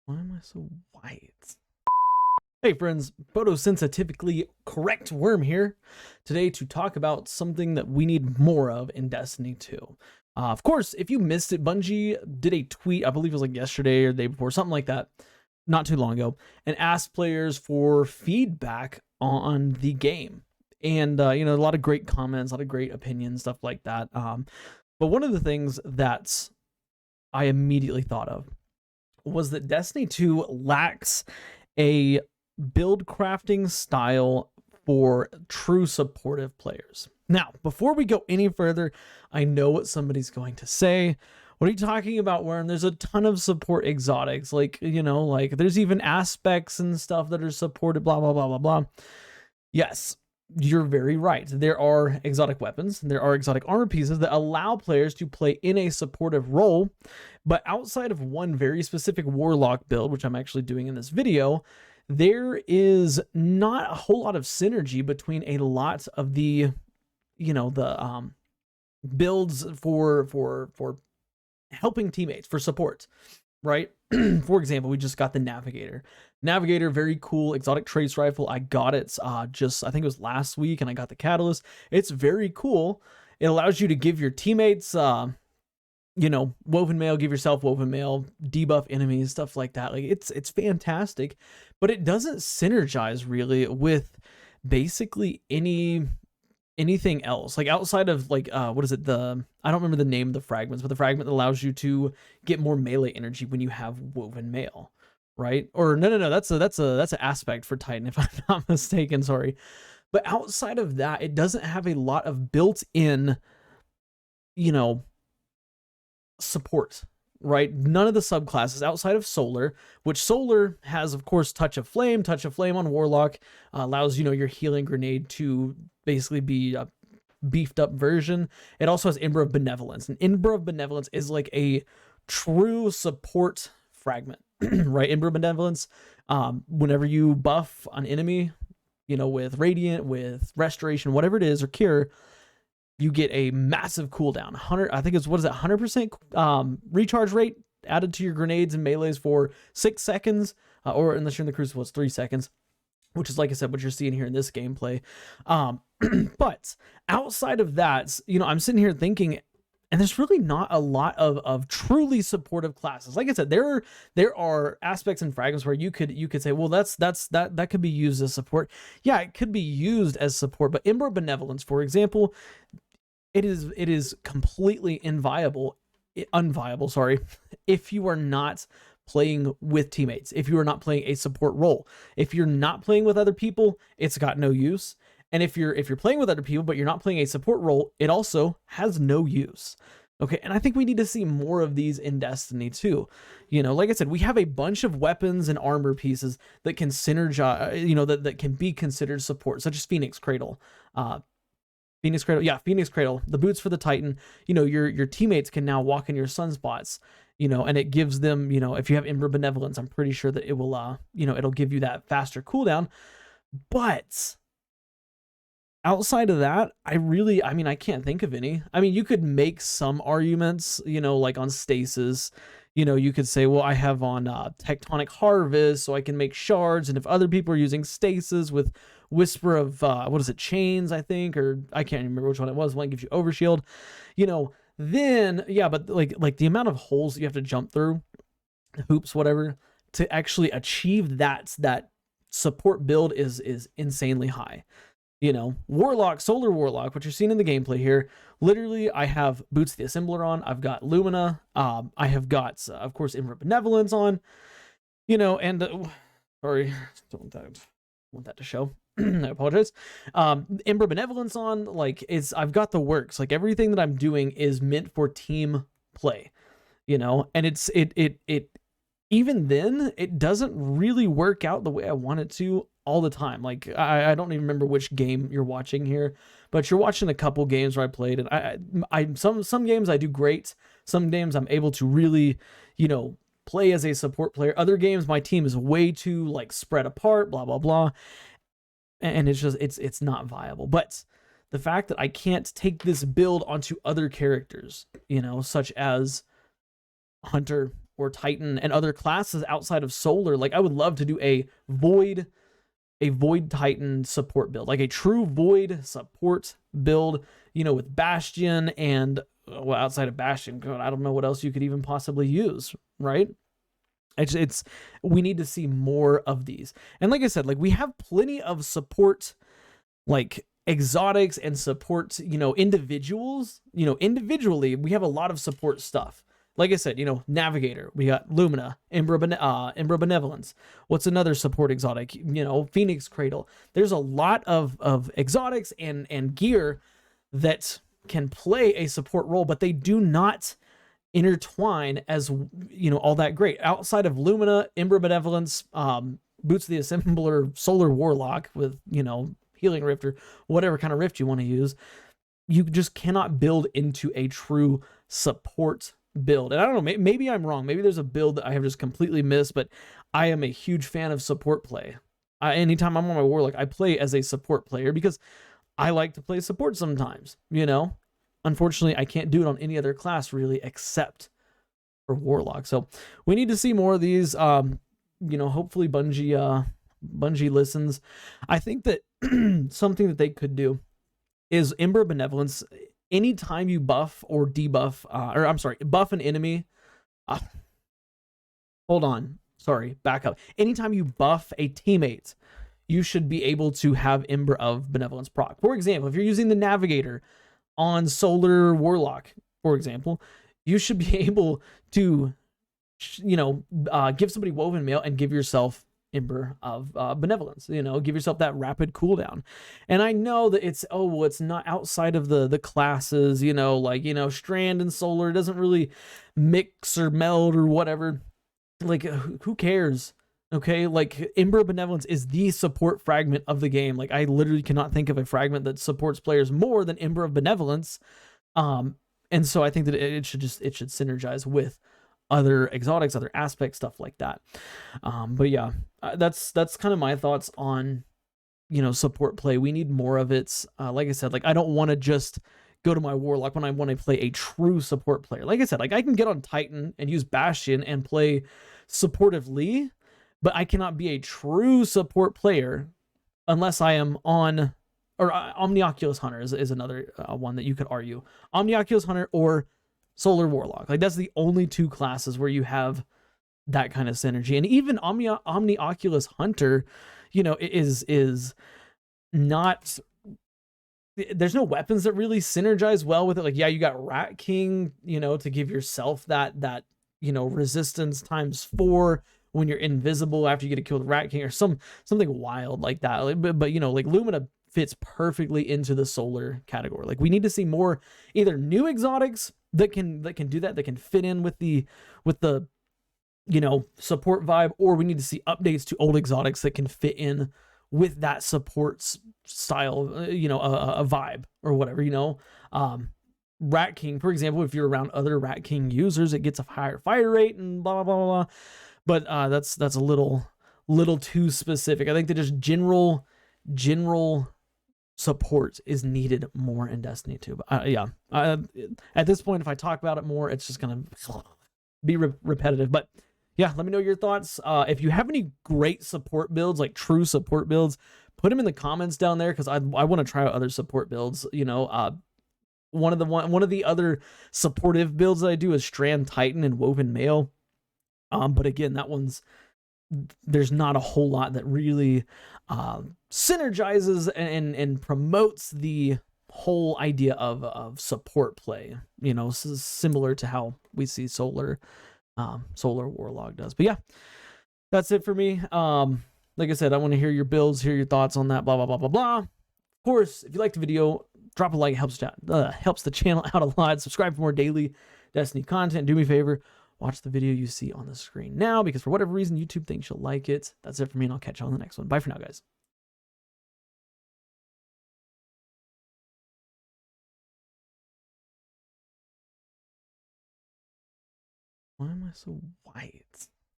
Why am I so white? Hey friends, photosensitively correct Worm here today to talk about something that we need more of in Destiny 2. Of course, if you missed it, Bungie did a tweet, I believe it was like yesterday or the day before, something like that, not too long ago, and asked players for feedback on the game. And, a lot of great comments, a lot of great opinions, stuff like that. But one of the things that I immediately thought of was that Destiny 2 lacks a build crafting style for true supportive players. Now, before we go any further, I know what somebody's going to say. What are you talking about, Worm? There's a ton of support exotics. Like there's even aspects and stuff that are supported, blah, blah, blah, blah, blah. Yes, you're very right. There are exotic weapons, there are exotic armor pieces that allow players to play in a supportive role, but outside of one very specific warlock build, which I'm actually doing in this video, there is not a whole lot of synergy between a lot of the builds for helping teammates, for support, right? For example, we just got the Navigator, very cool exotic trace rifle. I got it I think it was last week, and I got the Catalyst. It's very cool. It allows you to give your teammates woven mail, give yourself woven mail, debuff enemies, stuff like that. Like it's fantastic, but it doesn't synergize really with basically anything else, like outside of I don't remember the name of the fragments, but the fragment that allows you to get more melee energy when you have woven mail, right? Or no, that's an aspect for Titan, if I'm not mistaken, sorry. But outside of that, it doesn't have a lot of built-in support, right? None of the subclasses outside of Solar, which Solar has, of course, Touch of Flame on Warlock, allows your healing grenade to basically be a beefed up version. It also has Ember of Benevolence, and Ember of Benevolence is like a true support fragment, right? Ember of Benevolence, whenever you buff an enemy, with Radiant, with Restoration, whatever it is, or Cure, you get a massive cooldown. 100, I think it's, 100% recharge rate added to your grenades and melees for 6 seconds, or unless you're in the Crucible, it's 3 seconds, which is, like I said, what you're seeing here in this gameplay. But outside of that, I'm sitting here thinking, and there's really not a lot of truly supportive classes. Like I said, there are aspects and fragments where you could say, well, that could be used as support. Yeah, it could be used as support, but Ember of Benevolence, for example, it is completely unviable, if you are not playing with teammates, if you are not playing a support role. If you're not playing with other people, it's got no use. And if you're playing with other people but you're not playing a support role, it also has no use. Okay, and I think we need to see more of these in Destiny 2. Like I said, we have a bunch of weapons and armor pieces that can synergize, that can be considered support, such as Phoenix Cradle. Phoenix Cradle, the boots for the Titan. Your teammates can now walk in your sunspots, and it gives them, if you have Ember Benevolence, I'm pretty sure that it will, it'll give you that faster cooldown. But outside of that, I can't think of any. I mean, you could make some arguments, like on stasis. You could say, well, I have on Tectonic Harvest, so I can make shards, and if other people are using stasis with Whisper of Chains, I think, or I can't remember which one it was. One gives you Overshield, then yeah, but like the amount of holes that you have to jump through, hoops, whatever, to actually achieve that support build is insanely high. Warlock, Solar Warlock, what you're seeing in the gameplay here, literally I have Boots the Assembler on, I've got Lumina, I have got of course Ember of Benevolence on, and sorry, don't want that to show. I apologize. Ember Benevolence on, I've got the works. Like everything that I'm doing is meant for team play, and it even then it doesn't really work out the way I want it to all the time. Like I don't even remember which game you're watching here, but you're watching a couple games where I played, and some games I do great. Some games I'm able to really, play as a support player. Other games my team is way too spread apart, blah blah blah. And it's just it's not viable. But the fact that I can't take this build onto other characters, such as Hunter, Titan and other classes outside of Solar. Like I would love to do a Void Titan support build, like a true Void support build, you know, with Bastion and well, outside of Bastion, God, I don't know what else you could even possibly use, right? It's we need to see more of these. And like I said, like we have plenty of support, like exotics and support, you know, individuals, you know, individually, we have a lot of support stuff. Like I said, you know, Navigator, we got Lumina, Imbra Benevolence. What's another support exotic? You know, Phoenix Cradle. There's a lot of exotics and gear that can play a support role, but they do not intertwine as, you know, all that great. Outside of Lumina, Imbra Benevolence, Boots the Assembler, Solar Warlock with, you know, Healing Rift or whatever kind of rift you want to use, you just cannot build into a true support build. And I don't know, maybe I'm wrong. Maybe there's a build that I have just completely missed, but I am a huge fan of support play. Anytime I'm on my Warlock, I play as a support player because I like to play support sometimes, you know? Unfortunately, I can't do it on any other class really except for Warlock. So we need to see more of these. You know, hopefully Bungie listens. I think that something that they could do is Imbra Benevolence. Anytime you buff or debuff, or I'm sorry, buff an enemy. Hold on. Sorry, back up. Anytime you buff a teammate, you should be able to have Imbra of Benevolence proc. For example, if you're using the Navigator on Solar Warlock, for example, you should be able to, you know, give somebody Woven Mail and give yourself Imbra of Benevolence, you know, give yourself that rapid cooldown. And I know that it's, oh, well, it's not outside of the classes, you know, like, you know, Strand and Solar doesn't really mix or meld or whatever. Like, who cares? Okay, like Imbra Benevolence is the support fragment of the game. Like I literally cannot think of a fragment that supports players more than Imbra of Benevolence. And so I think that it should synergize with other exotics, other aspects, stuff like that. But yeah, that's kind of my thoughts on, you know, support play. We need more of it. Like I said, like I don't want to just go to my Warlock when I want to play a true support player. Like I said, like I can get on Titan and use Bastion and play supportively, but I cannot be a true support player unless I am on, or Omnioculus Hunter is another one that you could argue. Omnioculus Hunter or Solar Warlock. Like that's the only two classes where you have that kind of synergy. And even Omnioculus Hunter, you know, is not, there's no weapons that really synergize well with it. Like, yeah, you got Rat King, you know, to give yourself that, you know, resistance ×4 when you're invisible after you get a kill with Rat King or something wild like that. Like, but you know, like Lumina fits perfectly into the Solar category. Like we need to see more either new exotics that can do that can fit in with the you know, support vibe, or we need to see updates to old exotics that can fit in with that support style, you know, a vibe or whatever, you know. Rat King, for example, if you're around other Rat King users, it gets a higher fire rate and blah, blah, blah, blah. But that's a little too specific. I think that just general support is needed more in Destiny 2. But yeah, at this point, if I talk about it more, it's just going to be repetitive. But yeah, let me know your thoughts. If you have any great support builds, like true support builds, put them in the comments down there, because I want to try out other support builds. You know, one of the other supportive builds that I do is Strand Titan and Woven Mail. But again, that one's, there's not a whole lot that really synergizes and promotes the whole idea of support play. You know, similar to how we see Solar Warlock does. But yeah, that's it for me. Like I said, I want to hear your builds, hear your thoughts on that, blah, blah, blah, blah, blah. Of course, if you liked the video, drop a like. It helps the channel out a lot. Subscribe for more daily Destiny content. Do me a favor, watch the video you see on the screen now, because for whatever reason, YouTube thinks you'll like it. That's it for me, and I'll catch you on the next one. Bye for now, guys. Why am I so white?